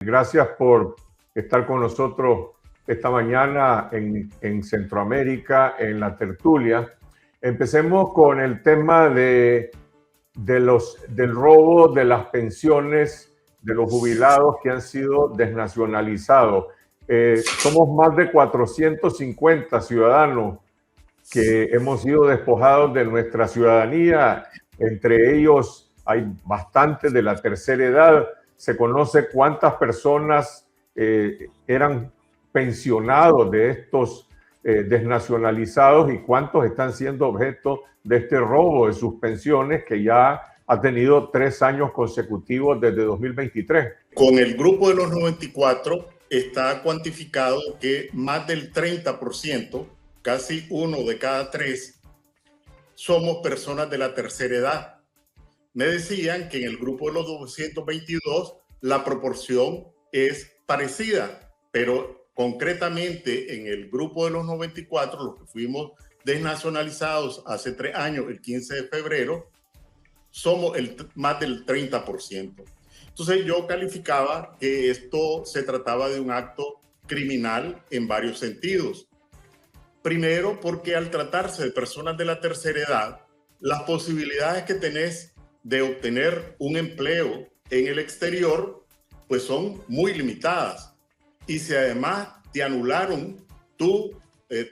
Gracias por estar con nosotros esta mañana en Centroamérica, en la tertulia. Empecemos con el tema del robo de las pensiones de los jubilados que han sido desnacionalizados. Somos más de 450 ciudadanos que hemos sido despojados de nuestra ciudadanía. Entre ellos hay bastantes de la tercera edad. Se conoce cuántas personas eran pensionados de estos desnacionalizados y cuántos están siendo objeto de este robo de sus pensiones que ya ha tenido 3 años consecutivos desde 2023. Con el grupo de los 94 está cuantificado que más del 30%, casi 1 de cada 3, somos personas de la tercera edad. Me decían que en el grupo de los 222 la proporción es parecida, pero concretamente en el grupo de los 94, los que fuimos desnacionalizados hace 3 años, el 15 de febrero, somos más del 30%. Entonces yo calificaba que esto se trataba de un acto criminal en varios sentidos. Primero, porque al tratarse de personas de la tercera edad, las posibilidades que tenés de obtener un empleo en el exterior, pues son muy limitadas. Y si además te anularon tu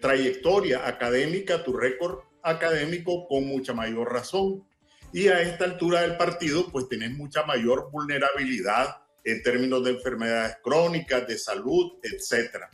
trayectoria académica, tu récord académico, con mucha mayor razón. Y a esta altura del partido, pues tenés mucha mayor vulnerabilidad en términos de enfermedades crónicas, de salud, etc.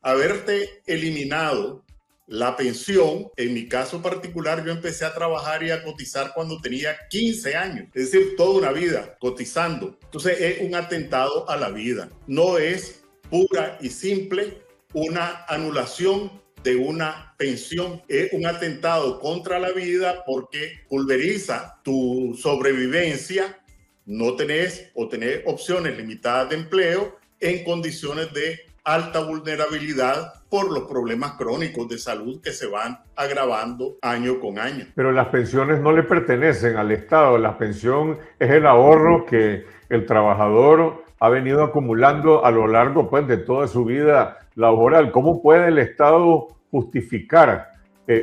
Haberte eliminado la pensión, en mi caso particular, yo empecé a trabajar y a cotizar cuando tenía 15 años, es decir, toda una vida cotizando. Entonces es un atentado a la vida, no es pura y simple una anulación de una pensión, es un atentado contra la vida porque pulveriza tu sobrevivencia, no tenés o tenés opciones limitadas de empleo en condiciones de alta vulnerabilidad por los problemas crónicos de salud que se van agravando año con año. Pero las pensiones no le pertenecen al Estado. La pensión es el ahorro que el trabajador ha venido acumulando a lo largo, pues, de toda su vida laboral. ¿Cómo puede el Estado justificar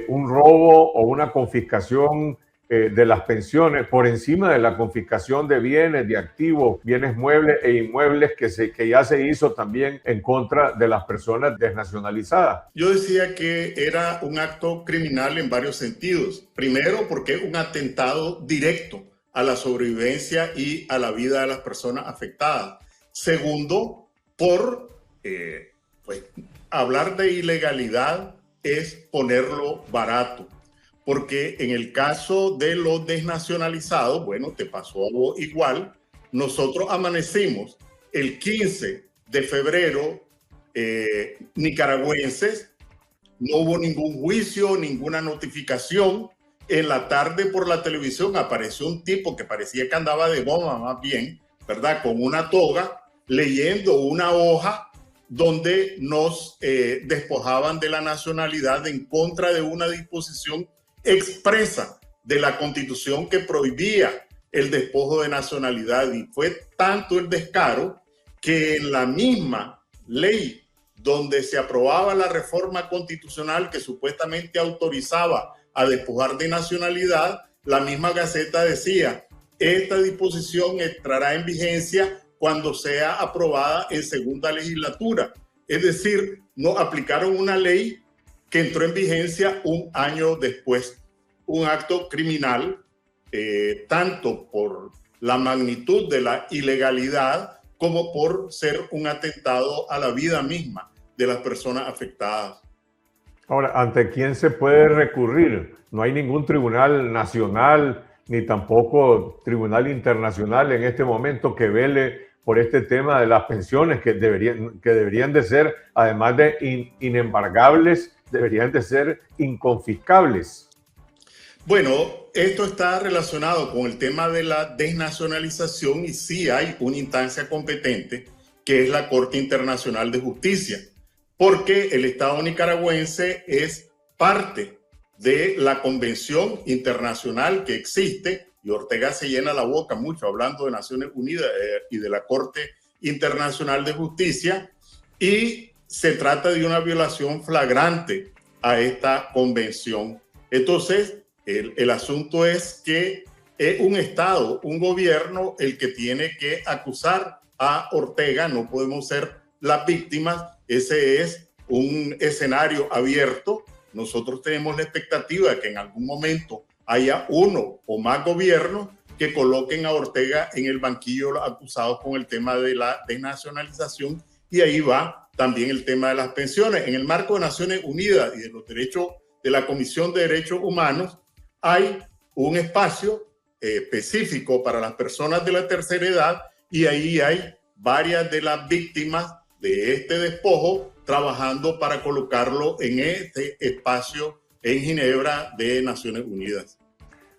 un robo o una confiscación de las pensiones por encima de la confiscación de bienes, de activos, bienes muebles e inmuebles que ya se hizo también en contra de las personas desnacionalizadas? Yo decía que era un acto criminal en varios sentidos. Primero, porque es un atentado directo a la sobrevivencia y a la vida de las personas afectadas. Segundo, por pues, hablar de ilegalidad es ponerlo barato. Porque en el caso de los desnacionalizados, bueno, te pasó a vos igual, nosotros amanecimos el 15 de febrero nicaragüenses, no hubo ningún juicio, ninguna notificación. En la tarde por la televisión apareció un tipo que parecía que andaba de bomba más bien, ¿verdad? Con una toga, leyendo una hoja donde nos despojaban de la nacionalidad en contra de una disposición expresa de la Constitución que prohibía el despojo de nacionalidad. Y fue tanto el descaro que en la misma ley donde se aprobaba la reforma constitucional que supuestamente autorizaba a despojar de nacionalidad, la misma Gaceta decía: esta disposición entrará en vigencia cuando sea aprobada en segunda legislatura. Es decir, no aplicaron una ley que entró en vigencia un año después. Un acto criminal, tanto por la magnitud de la ilegalidad como por ser un atentado a la vida misma de las personas afectadas. Ahora, ¿ante quién se puede recurrir? No hay ningún tribunal nacional ni tampoco tribunal internacional en este momento que vele por este tema de las pensiones que deberían de ser, además de inembargables, deberían de ser inconfiscables. Bueno, esto está relacionado con el tema de la desnacionalización y sí hay una instancia competente que es la Corte Internacional de Justicia, porque el Estado nicaragüense es parte de la convención internacional que existe, y Ortega se llena la boca mucho hablando de Naciones Unidas y de la Corte Internacional de Justicia y se trata de una violación flagrante a esta convención. Entonces, el asunto es que es un Estado, un gobierno, el que tiene que acusar a Ortega. No podemos ser las víctimas. Ese es un escenario abierto. Nosotros tenemos la expectativa de que en algún momento haya uno o más gobiernos que coloquen a Ortega en el banquillo acusados con el tema de la desnacionalización, y ahí va también el tema de las pensiones. En el marco de Naciones Unidas y de los derechos de la Comisión de Derechos Humanos hay un espacio específico para las personas de la tercera edad, y ahí hay varias de las víctimas de este despojo trabajando para colocarlo en este espacio en Ginebra de Naciones Unidas.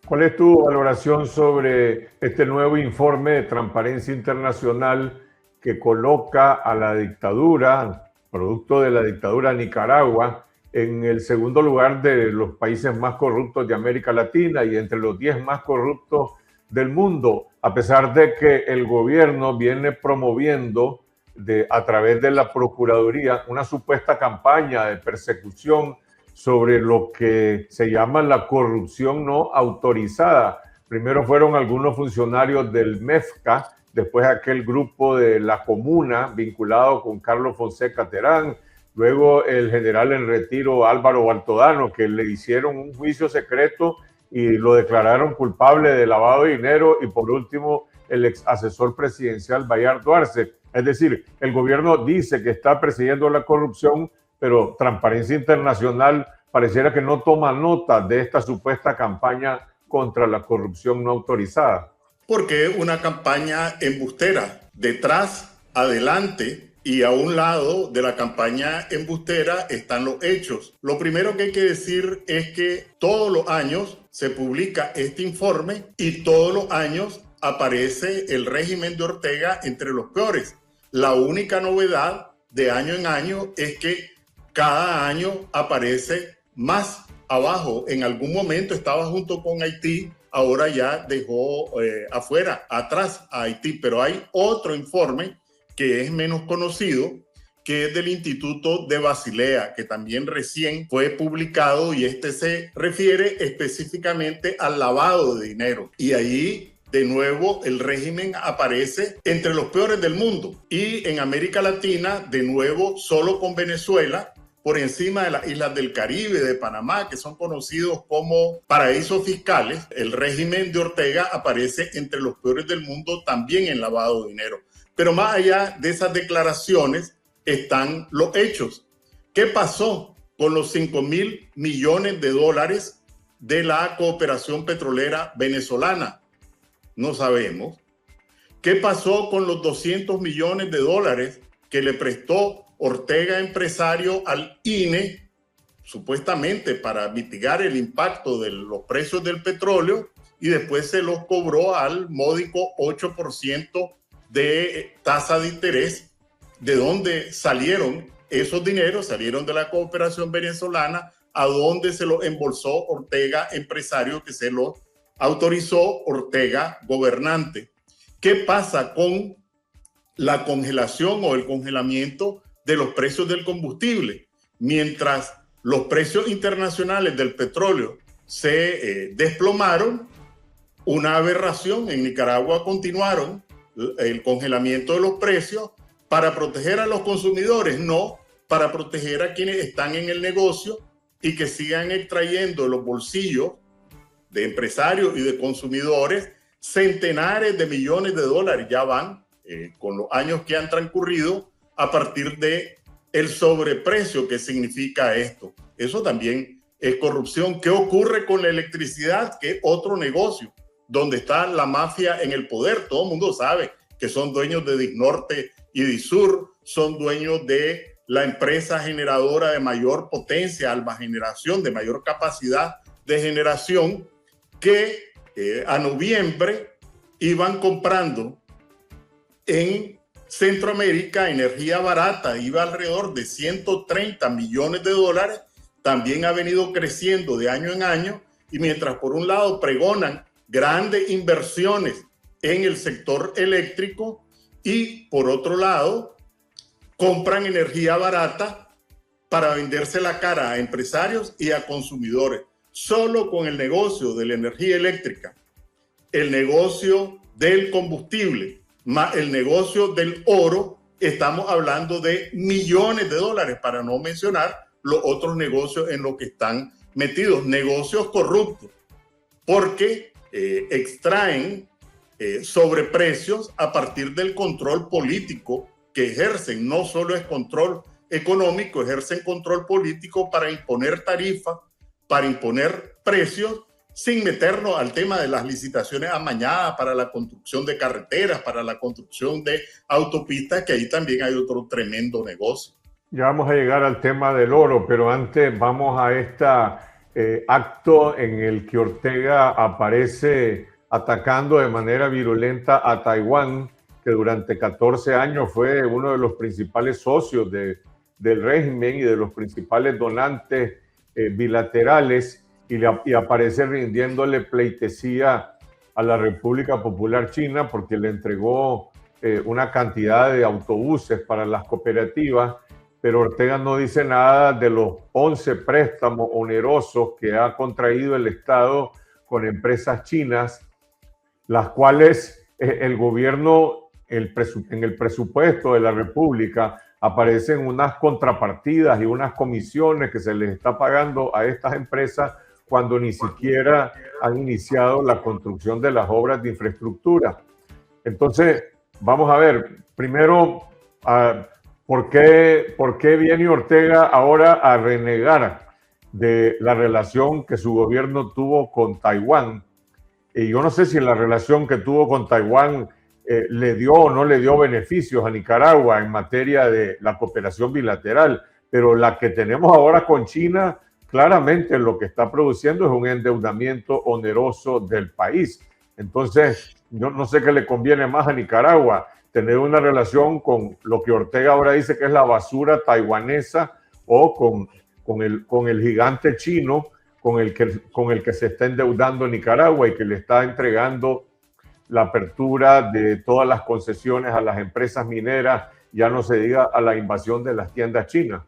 ¿Cuál es tu valoración sobre este nuevo informe de Transparencia Internacional que coloca a la dictadura, producto de la dictadura de Nicaragua, en el segundo lugar de los países más corruptos de América Latina y entre los 10 más corruptos del mundo, a pesar de que el gobierno viene promoviendo a través de la Procuraduría una supuesta campaña de persecución sobre lo que se llama la corrupción no autorizada? Primero fueron algunos funcionarios del MEFCA, después aquel grupo de la Comuna vinculado con Carlos Fonseca Terán, luego el general en retiro Álvaro Baltodano, que le hicieron un juicio secreto y lo declararon culpable de lavado de dinero, y por último el ex asesor presidencial Bayard Duarce. Es decir, el gobierno dice que está persiguiendo la corrupción, pero Transparencia Internacional pareciera que no toma nota de esta supuesta campaña contra la corrupción no autorizada. Porque es una campaña embustera. Detrás, adelante y a un lado de la campaña embustera están los hechos. Lo primero que hay que decir es que todos los años se publica este informe y todos los años aparece el régimen de Ortega entre los peores. La única novedad de año en año es que cada año aparece más abajo. En algún momento estaba junto con Haití, ahora ya dejó atrás a Haití, pero hay otro informe que es menos conocido, que es del Instituto de Basilea, que también recién fue publicado, y este se refiere específicamente al lavado de dinero. Y ahí, de nuevo, el régimen aparece entre los peores del mundo. Y en América Latina, de nuevo, solo con Venezuela, por encima de las islas del Caribe, de Panamá, que son conocidos como paraísos fiscales, el régimen de Ortega aparece entre los peores del mundo también en lavado de dinero. Pero más allá de esas declaraciones están los hechos. ¿Qué pasó con los 5.000 millones de dólares de la cooperación petrolera venezolana? No sabemos. ¿Qué pasó con los 200 millones de dólares que le prestó Ortega, empresario, al INE, supuestamente para mitigar el impacto de los precios del petróleo, y después se los cobró al módico 8% de tasa de interés? ¿De dónde salieron esos dineros? Salieron de la cooperación venezolana, a dónde se los embolsó Ortega, empresario, que se los autorizó Ortega, gobernante. ¿Qué pasa con la congelación o el congelamiento de los precios del combustible? Mientras los precios internacionales del petróleo se desplomaron, una aberración en Nicaragua, continuaron el congelamiento de los precios para proteger a los consumidores, no para proteger a quienes están en el negocio y que sigan extrayendo de los bolsillos de empresarios y de consumidores centenares de millones de dólares. Ya van con los años que han transcurrido a partir de el sobreprecio que significa esto. Eso también es corrupción. ¿Qué ocurre con la electricidad? Que es otro negocio donde está la mafia en el poder. Todo el mundo sabe que son dueños de Disnorte y Disur, son dueños de la empresa generadora de mayor potencia, Alba Generación, de mayor capacidad de generación, que a noviembre iban comprando en Centroamérica energía barata, iba alrededor de 130 millones de dólares. También ha venido creciendo de año en año, y mientras por un lado pregonan grandes inversiones en el sector eléctrico, y por otro lado compran energía barata para venderse la cara a empresarios y a consumidores. Solo con el negocio de la energía eléctrica, el negocio del combustible, más el negocio del oro, estamos hablando de millones de dólares, para no mencionar los otros negocios en los que están metidos, negocios corruptos, porque extraen sobreprecios a partir del control político que ejercen. No solo es control económico, ejercen control político para imponer tarifas, para imponer precios, sin meternos al tema de las licitaciones amañadas para la construcción de carreteras, para la construcción de autopistas, que ahí también hay otro tremendo negocio. Ya vamos a llegar al tema del oro, pero antes vamos a este acto en el que Ortega aparece atacando de manera virulenta a Taiwán, que durante 14 años fue uno de los principales socios del régimen y de los principales donantes bilaterales, y aparece rindiéndole pleitesía a la República Popular China porque le entregó una cantidad de autobuses para las cooperativas, pero Ortega no dice nada de los 11 préstamos onerosos que ha contraído el Estado con empresas chinas, las cuales el gobierno, en el presupuesto de la República, aparecen unas contrapartidas y unas comisiones que se les está pagando a estas empresas cuando ni siquiera han iniciado la construcción de las obras de infraestructura. Entonces, vamos a ver, primero, ¿por qué viene Ortega ahora a renegar de la relación que su gobierno tuvo con Taiwán? Y yo no sé si la relación que tuvo con Taiwán le dio o no le dio beneficios a Nicaragua en materia de la cooperación bilateral, pero la que tenemos ahora con China, claramente lo que está produciendo es un endeudamiento oneroso del país. Entonces, yo no sé qué le conviene más a Nicaragua, tener una relación con lo que Ortega ahora dice que es la basura taiwanesa, o con el gigante chino con el que se está endeudando Nicaragua y que le está entregando la apertura de todas las concesiones a las empresas mineras, ya no se diga a la invasión de las tiendas chinas.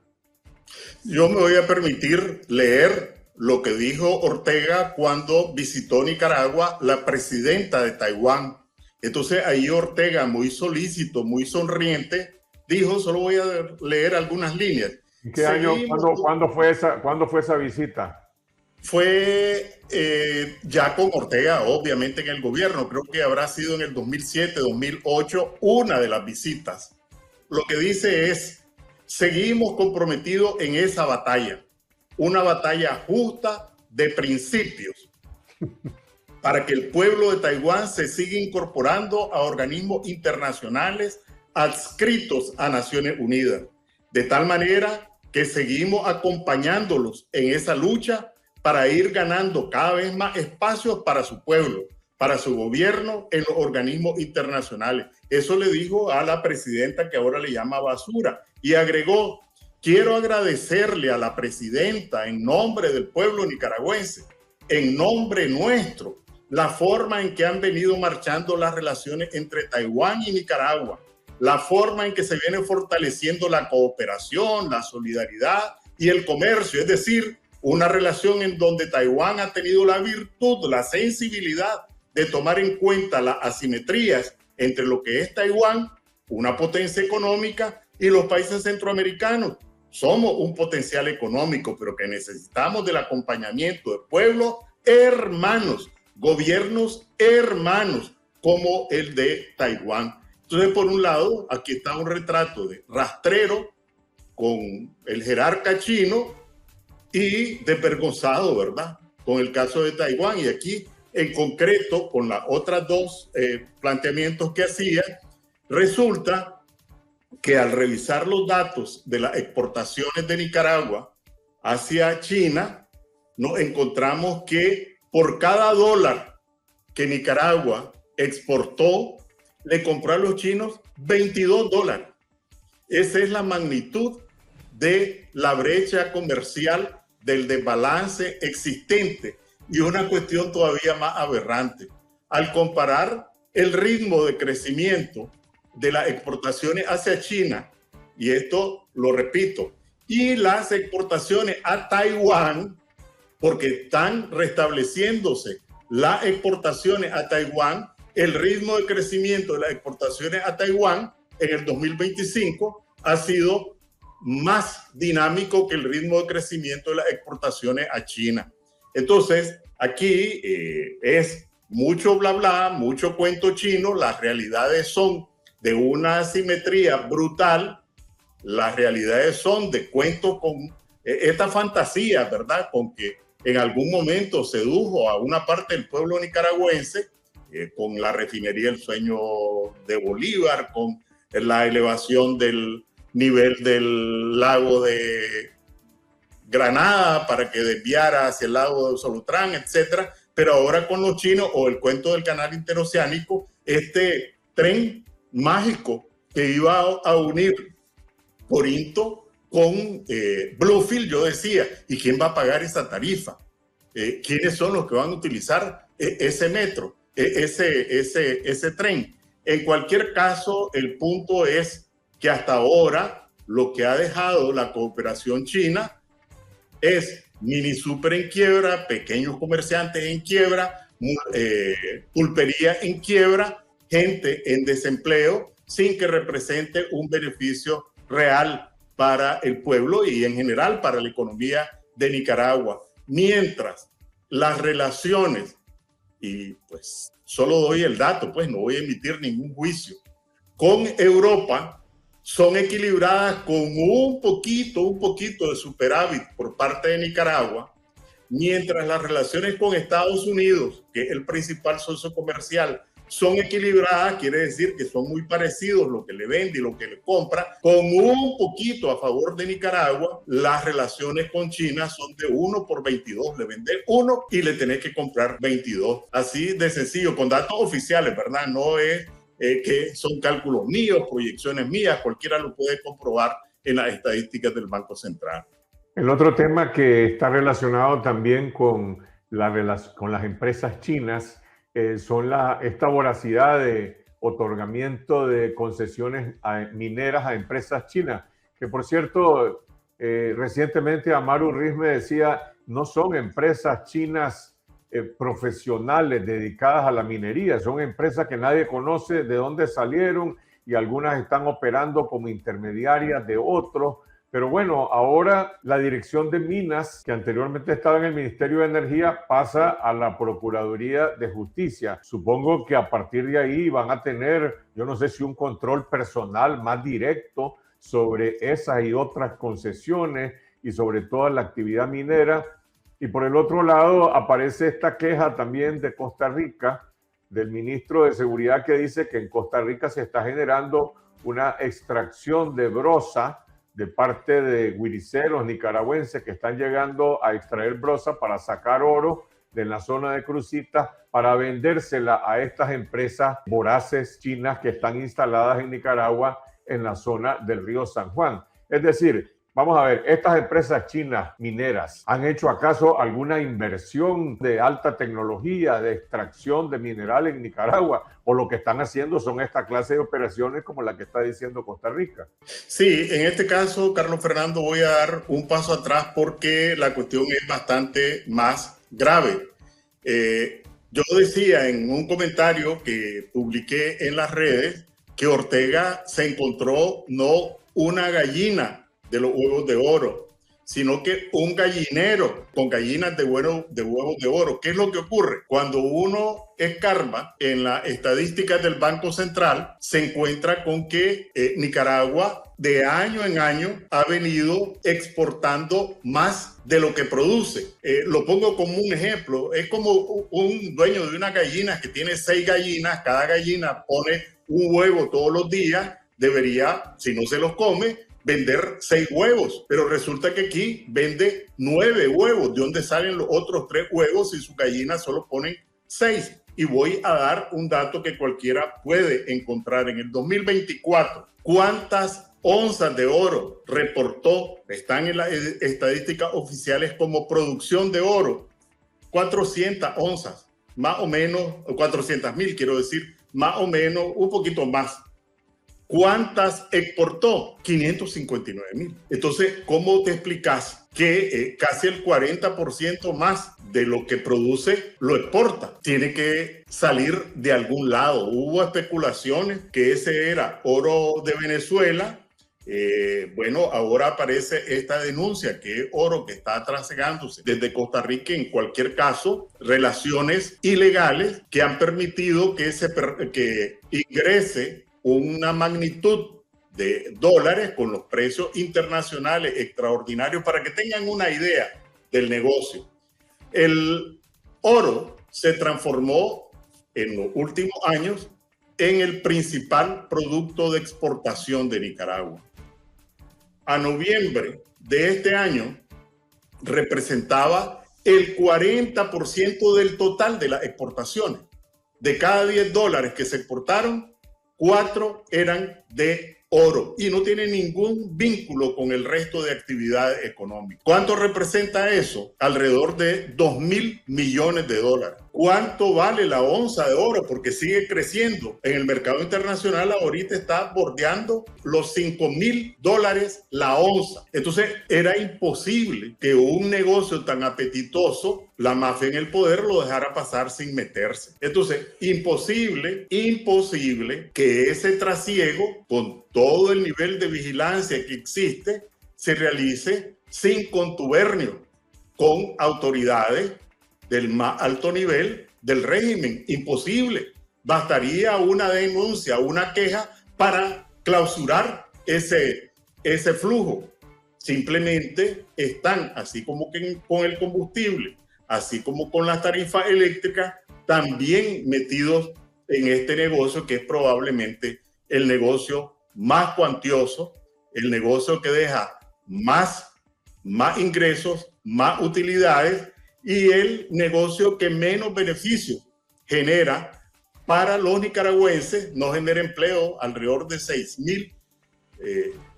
Yo me voy a permitir leer lo que dijo Ortega cuando visitó Nicaragua la presidenta de Taiwán. Entonces ahí Ortega, muy solícito, muy sonriente, dijo, solo voy a leer algunas líneas. ¿En qué año? ¿Cuándo fue esa visita? Fue ya con Ortega, obviamente, en el gobierno. Creo que habrá sido en el 2007, 2008, una de las visitas. Lo que dice es, seguimos comprometidos en esa batalla, una batalla justa de principios, para que el pueblo de Taiwán se siga incorporando a organismos internacionales adscritos a Naciones Unidas, de tal manera que seguimos acompañándolos en esa lucha para ir ganando cada vez más espacios para su pueblo, para su gobierno en los organismos internacionales. Eso le dijo a la presidenta, que ahora le llama basura, y agregó, quiero agradecerle a la presidenta en nombre del pueblo nicaragüense, en nombre nuestro, la forma en que han venido marchando las relaciones entre Taiwán y Nicaragua, la forma en que se viene fortaleciendo la cooperación, la solidaridad y el comercio, es decir, una relación en donde Taiwán ha tenido la virtud, la sensibilidad de tomar en cuenta las asimetrías entre lo que es Taiwán, una potencia económica, y los países centroamericanos. Somos un potencial económico, pero que necesitamos del acompañamiento de pueblos hermanos, gobiernos hermanos, como el de Taiwán. Entonces, por un lado, aquí está un retrato de rastrero con el jerarca chino y desvergonzado, ¿verdad?, con el caso de Taiwán. Y aquí, en concreto, con las otras dos planteamientos que hacía, resulta que al revisar los datos de las exportaciones de Nicaragua hacia China, nos encontramos que por cada dólar que Nicaragua exportó, le compró a los chinos $22. Esa es la magnitud de la brecha comercial, del desbalance existente, y una cuestión todavía más aberrante. Al comparar el ritmo de crecimiento de las exportaciones hacia China, y esto lo repito, y las exportaciones a Taiwán, porque están restableciéndose las exportaciones a Taiwán, el ritmo de crecimiento de las exportaciones a Taiwán en el 2025 ha sido más dinámico que el ritmo de crecimiento de las exportaciones a China. Entonces, aquí es mucho bla bla, mucho cuento chino, las realidades son de una asimetría brutal, las realidades son de cuentos con esta fantasía, ¿verdad? Con que en algún momento sedujo a una parte del pueblo nicaragüense con la refinería El Sueño de Bolívar, con la elevación del nivel del lago de Granada para que desviara hacia el lago de Solutrán, etcétera. Pero ahora con los chinos o el cuento del canal interoceánico, este tren mágico que iba a unir Corinto con Bluefield, yo decía, ¿y quién va a pagar esa tarifa? ¿Quiénes son los que van a utilizar ese metro, ese tren? En cualquier caso, el punto es que hasta ahora lo que ha dejado la cooperación china es mini super en quiebra, pequeños comerciantes en quiebra, pulpería en quiebra, gente en desempleo, sin que represente un beneficio real para el pueblo y en general para la economía de Nicaragua. Mientras las relaciones, y pues solo doy el dato, pues no voy a emitir ningún juicio, con Europa son equilibradas con un poquito de superávit por parte de Nicaragua, mientras las relaciones con Estados Unidos, que es el principal socio comercial, son equilibradas, quiere decir que son muy parecidos lo que le vende y lo que le compra, con un poquito a favor de Nicaragua. Las relaciones con China son de 1 por 22, le vende 1 y le tenés que comprar 22, así de sencillo, con datos oficiales, ¿verdad? No es que son cálculos míos, proyecciones mías, cualquiera lo puede comprobar en las estadísticas del Banco Central. El otro tema que está relacionado también con las empresas chinas son esta voracidad de otorgamiento de concesiones mineras a empresas chinas, que por cierto, recientemente Amaru Riz me decía, no son empresas chinas profesionales dedicadas a la minería, son empresas que nadie conoce de dónde salieron y algunas están operando como intermediarias de otros. Pero bueno, ahora la Dirección de Minas, que anteriormente estaba en el Ministerio de Energía, pasa a la Procuraduría de Justicia. Supongo que a partir de ahí van a tener, yo no sé si un control personal más directo sobre esas y otras concesiones y sobre toda la actividad minera. Y por el otro lado aparece esta queja también de Costa Rica, del ministro de Seguridad, que dice que en Costa Rica se está generando una extracción de brosa de parte de huiriceros nicaragüenses que están llegando a extraer brosa para sacar oro de la zona de Cruzitas para vendérsela a estas empresas voraces chinas que están instaladas en Nicaragua en la zona del río San Juan. Es decir, vamos a ver, ¿estas empresas chinas mineras han hecho acaso alguna inversión de alta tecnología, de extracción de mineral en Nicaragua? ¿O lo que están haciendo son esta clase de operaciones como la que está diciendo Costa Rica? Sí, en este caso, Carlos Fernando, voy a dar un paso atrás porque la cuestión es bastante más grave. Yo decía en un comentario que publiqué en las redes que Ortega se encontró no una gallina de los huevos de oro, sino que un gallinero con gallinas de huevos de oro. ¿Qué es lo que ocurre? Cuando uno escarba en las estadísticas del Banco Central, se encuentra con que Nicaragua de año en año ha venido exportando más de lo que produce. Lo pongo como un ejemplo. Es como un dueño de una gallina que tiene 6 gallinas, cada gallina pone un huevo todos los días, debería, si no se los come, vender 6 huevos, pero resulta que aquí vende 9 huevos. ¿De dónde salen los otros 3 huevos si sus gallinas solo ponen 6? Y voy a dar un dato que cualquiera puede encontrar. En el 2024, ¿cuántas onzas de oro reportó? Están en las estadísticas oficiales como producción de oro. 400 onzas, más o menos, 400,000 quiero decir, más o menos, un poquito más. ¿Cuántas exportó? 559,000. Entonces, ¿cómo te explicas que casi el 40% más de lo que produce lo exporta? Tiene que salir de algún lado. Hubo especulaciones que ese era oro de Venezuela. Bueno, ahora aparece esta denuncia que es oro que está trasegándose desde Costa Rica. En cualquier caso, relaciones ilegales que han permitido que ingrese una magnitud de dólares con los precios internacionales extraordinarios. Para que tengan una idea del negocio, el oro se transformó en los últimos años en el principal producto de exportación de Nicaragua. A noviembre de este año representaba el 40% del total de las exportaciones. De cada $10 que se exportaron, 4 eran de oro y no tiene ningún vínculo con el resto de actividades económicas. ¿Cuánto representa eso? Alrededor de 2,000 millones de dólares. ¿Cuánto vale la onza de oro? Porque sigue creciendo. En el mercado internacional ahorita está bordeando los $5,000 la onza. Entonces era imposible que un negocio tan apetitoso, la mafia en el poder, lo dejara pasar sin meterse. Entonces, imposible que ese trasiego, con todo el nivel de vigilancia que existe, se realice sin contubernio con autoridades del más alto nivel del régimen. Imposible. Bastaría una denuncia, una queja para clausurar ese flujo. Simplemente están, así como que con el combustible, así como con las tarifas eléctricas, también metidos en este negocio, que es probablemente el negocio más cuantioso, el negocio que deja más ingresos, más utilidades, y el negocio que menos beneficios genera para los nicaragüenses. No genera empleo, alrededor de 6,000.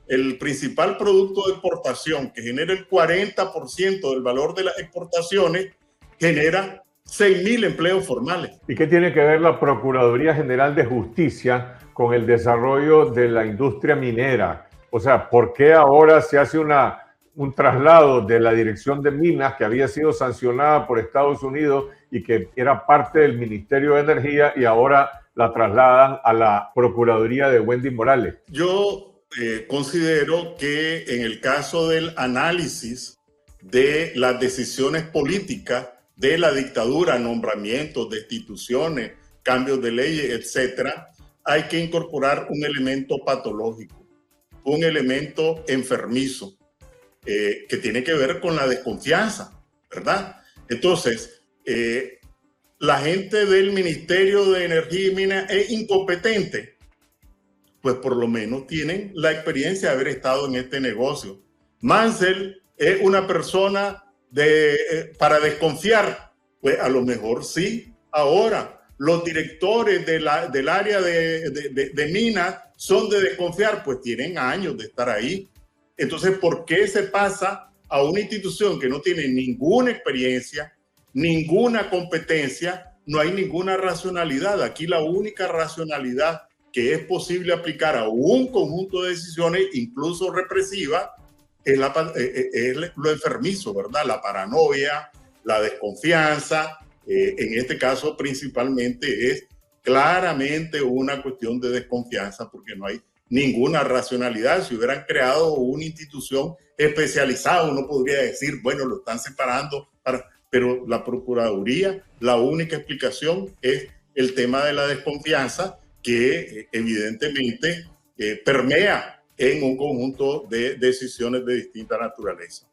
El principal producto de exportación, que genera el 40% del valor de las exportaciones, genera 6,000 empleos formales. ¿Y qué tiene que ver la Procuraduría General de Justicia con el desarrollo de la industria minera? O sea, ¿por qué ahora se hace un traslado de la Dirección de Minas, que había sido sancionada por Estados Unidos y que era parte del Ministerio de Energía, y ahora la trasladan a la Procuraduría de Wendy Morales? Yo considero que en el caso del análisis de las decisiones políticas de la dictadura, nombramientos, destituciones, cambios de leyes, etcétera, hay que incorporar un elemento patológico, un elemento enfermizo, que tiene que ver con la desconfianza, ¿verdad? Entonces, la gente del Ministerio de Energía y Minas es incompetente, pues por lo menos tienen la experiencia de haber estado en este negocio. Mansell es una persona para desconfiar, pues a lo mejor sí. Ahora, los directores del área de minas son de desconfiar, pues tienen años de estar ahí. Entonces, ¿por qué se pasa a una institución que no tiene ninguna experiencia, ninguna competencia? No hay ninguna racionalidad. Aquí la única racionalidad que es posible aplicar a un conjunto de decisiones, incluso represivas, es lo enfermizo, ¿verdad? La paranoia, la desconfianza. En este caso, principalmente, es claramente una cuestión de desconfianza, porque no hay ninguna racionalidad. Si hubieran creado una institución especializada, uno podría decir, bueno, lo están separando, pero la Procuraduría, la única explicación es el tema de la desconfianza, que evidentemente permea en un conjunto de decisiones de distinta naturaleza.